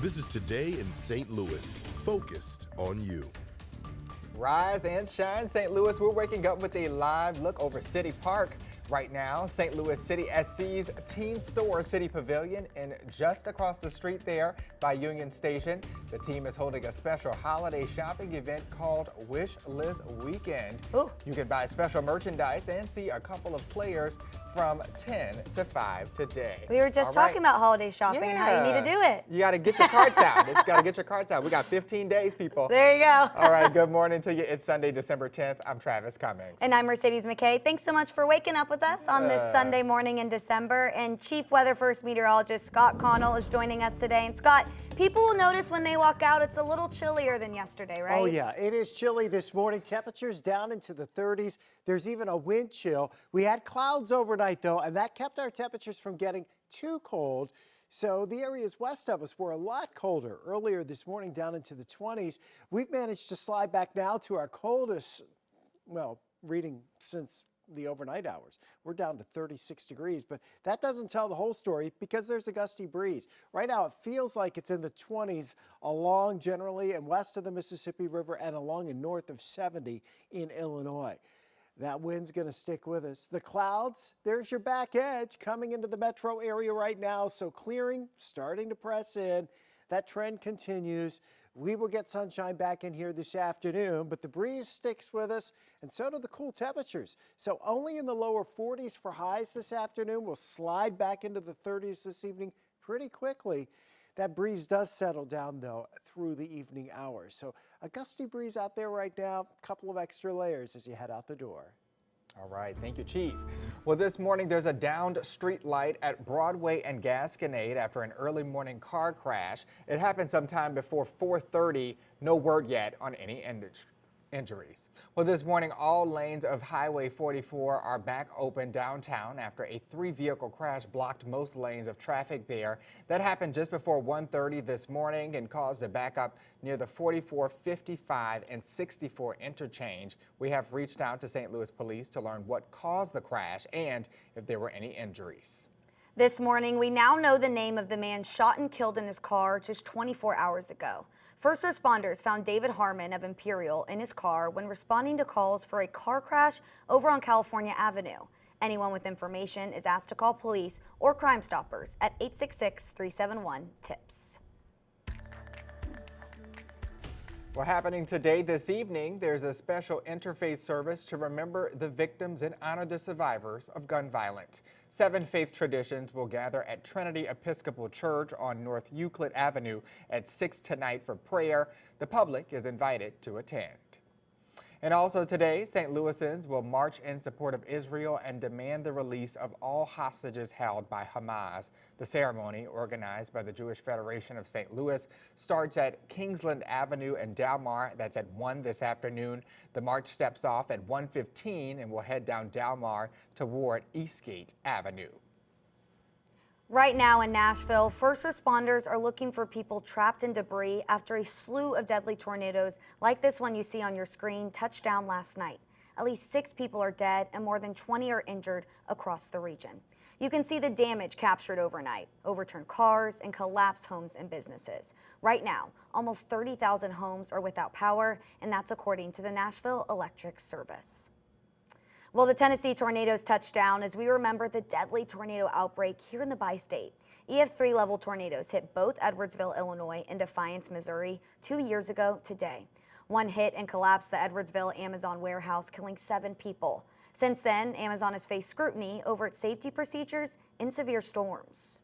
This is Today in St. Louis, focused on you. Rise and shine, St. Louis. We're waking up with a live look over City Park. Right now, St. Louis City SC's Teen Store City Pavilion, and just across the street there by Union Station, the team is holding a special holiday shopping event called Wish List Weekend. Ooh. You can buy special merchandise and see a couple of players from 10 to 5 today. We were just talking about holiday shopping and how you need to do it. You got to get your cards out. It's got to get your cards out. We got 15 days, people. There you go. All right, good morning to you. It's Sunday, December 10th. I'm Travis Cummings. And I'm Mercedes McKay. Thanks so much for waking up with us on this Sunday morning in December. And Chief Weather First Meteorologist Scott Connell is joining us today. And Scott, people will notice when they walk out, it's a little chillier than yesterday, right? Oh yeah, it is chilly this morning. Temperatures down into the 30s. There's even a wind chill. We had clouds overnight though, and that kept our temperatures from getting too cold. So the areas west of us were a lot colder earlier this morning, down into the 20s. We've managed to slide back now to our coldest, well, reading since the overnight hours. We're down to 36 degrees, but that doesn't tell the whole story because there's a gusty breeze. Right now it feels like it's in the 20s along generally and west of the Mississippi River and along and north of 70 in Illinois. That wind's going to stick with us. The clouds, there's your back edge coming into the metro area right now, so clearing starting to press in. That trend continues. We will get sunshine back in here this afternoon, but the breeze sticks with us, and so do the cool temperatures. So only in the lower 40s for highs this afternoon. We'll slide back into the 30s this evening pretty quickly. That breeze does settle down, though, through the evening hours. So a gusty breeze out there right now, a couple of extra layers as you head out the door. All right, thank you, Chief. Well, this morning there's a downed street light at Broadway and Gasconade after an early morning car crash. It happened sometime before 4:30. No word yet on any injuries. Well, this morning, all lanes of Highway 44 are back open downtown after a 3-vehicle crash blocked most lanes of traffic there. That happened just before 1:30 this morning and caused a backup near the 44, 55, and 64 interchange. We have reached out to St. Louis Police to learn what caused the crash and if there were any injuries. This morning, we now know the name of the man shot and killed in his car just 24 hours ago. First responders found David Harmon of Imperial in his car when responding to calls for a car crash over on California Avenue. Anyone with information is asked to call police or Crime Stoppers at 866-371-TIPS. Well, happening today this evening, there's a special interfaith service to remember the victims and honor the survivors of gun violence. 7 faith traditions will gather at Trinity Episcopal Church on North Euclid Avenue at 6 tonight for prayer. The public is invited to attend. And also today, St. Louisans will march in support of Israel and demand the release of all hostages held by Hamas. The ceremony, organized by the Jewish Federation of St. Louis, starts at Kingsland Avenue and Dalmar. That's at 1 this afternoon. The march steps off at 1:15 and will head down Dalmar toward Eastgate Avenue. Right now in Nashville, first responders are looking for people trapped in debris after a slew of deadly tornadoes like this one you see on your screen touched down last night. At least 6 people are dead and more than 20 are injured across the region. You can see the damage captured overnight: overturned cars and collapsed homes and businesses. Right now, almost 30,000 homes are without power, and that's according to the Nashville Electric Service. Well, the Tennessee tornadoes touched down as we remember the deadly tornado outbreak here in the bi-state. EF3 level tornadoes hit both Edwardsville, Illinois and Defiance, Missouri 2 years ago today. One hit and collapsed the Edwardsville Amazon warehouse, killing 7 people. Since then, Amazon has faced scrutiny over its safety procedures in severe storms.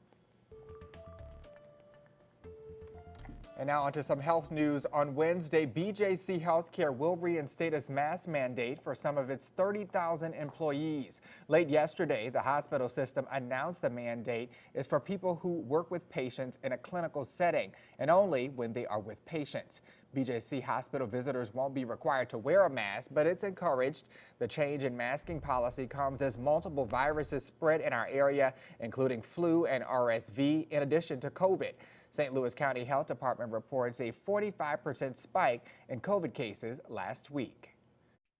And now onto some health news. On Wednesday, BJC Healthcare will reinstate its mask mandate for some of its 30,000 employees. Late yesterday, the hospital system announced the mandate is for people who work with patients in a clinical setting and only when they are with patients. BJC hospital visitors won't be required to wear a mask, but it's encouraged. The change in masking policy comes as multiple viruses spread in our area, including flu and RSV, in addition to COVID. St. Louis County Health Department reports a 45% spike in COVID cases last week.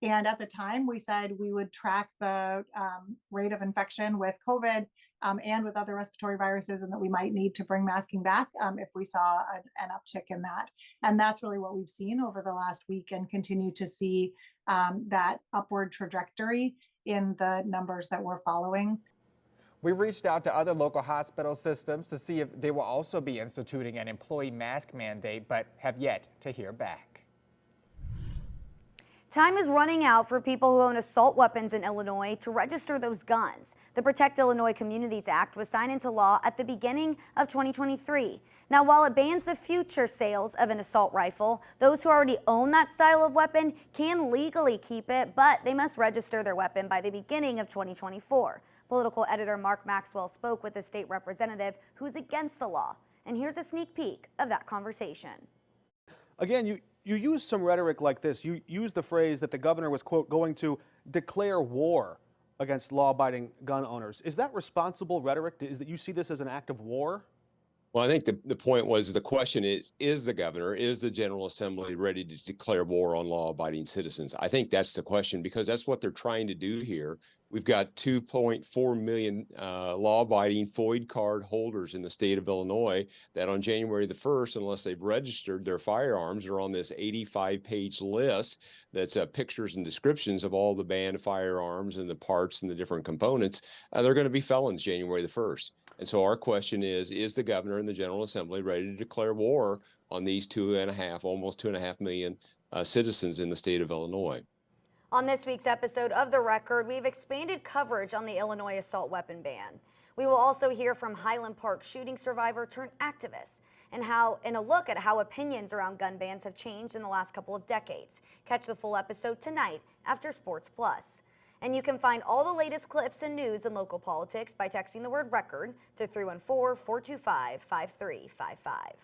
And at the time, we said we would track the rate of infection with COVID and with other respiratory viruses, and that we might need to bring masking back if we saw an uptick in that. And that's really what we've seen over the last week, and continue to see that upward trajectory in the numbers that we're following. We reached out to other local hospital systems to see if they will also be instituting an employee mask mandate, but have yet to hear back. Time is running out for people who own assault weapons in Illinois to register those guns. The Protect Illinois Communities Act was signed into law at the beginning of 2023. Now, while it bans the future sales of an assault rifle, those who already own that style of weapon can legally keep it, but they must register their weapon by the beginning of 2024. Political editor Mark Maxwell spoke with a state representative who's against the law. And here's a sneak peek of that conversation. Again, you use some rhetoric like this. You use the phrase that the governor was, quote, going to declare war against law-abiding gun owners. Is that responsible rhetoric? Is that you see this as an act of war? Well, I think the point was, the question is the governor, is the General Assembly ready to declare war on law-abiding citizens? I think that's the question, because that's what they're trying to do here. We've got 2.4 million law-abiding FOID card holders in the state of Illinois that on January the 1st, unless they've registered their firearms, are on this 85-page list that's pictures and descriptions of all the banned firearms and the parts and the different components. They're going to be felons January the 1st. And so our question is the governor and the General Assembly ready to declare war on these almost 2.5 million citizens in the state of Illinois? On this week's episode of The Record, we've expanded coverage on the Illinois assault weapon ban. We will also hear from Highland Park shooting survivor turned activist, and a look at how opinions around gun bans have changed in the last couple of decades. Catch the full episode tonight after Sports Plus. And you can find all the latest clips and news in local politics by texting the word RECORD to 314-425-5355.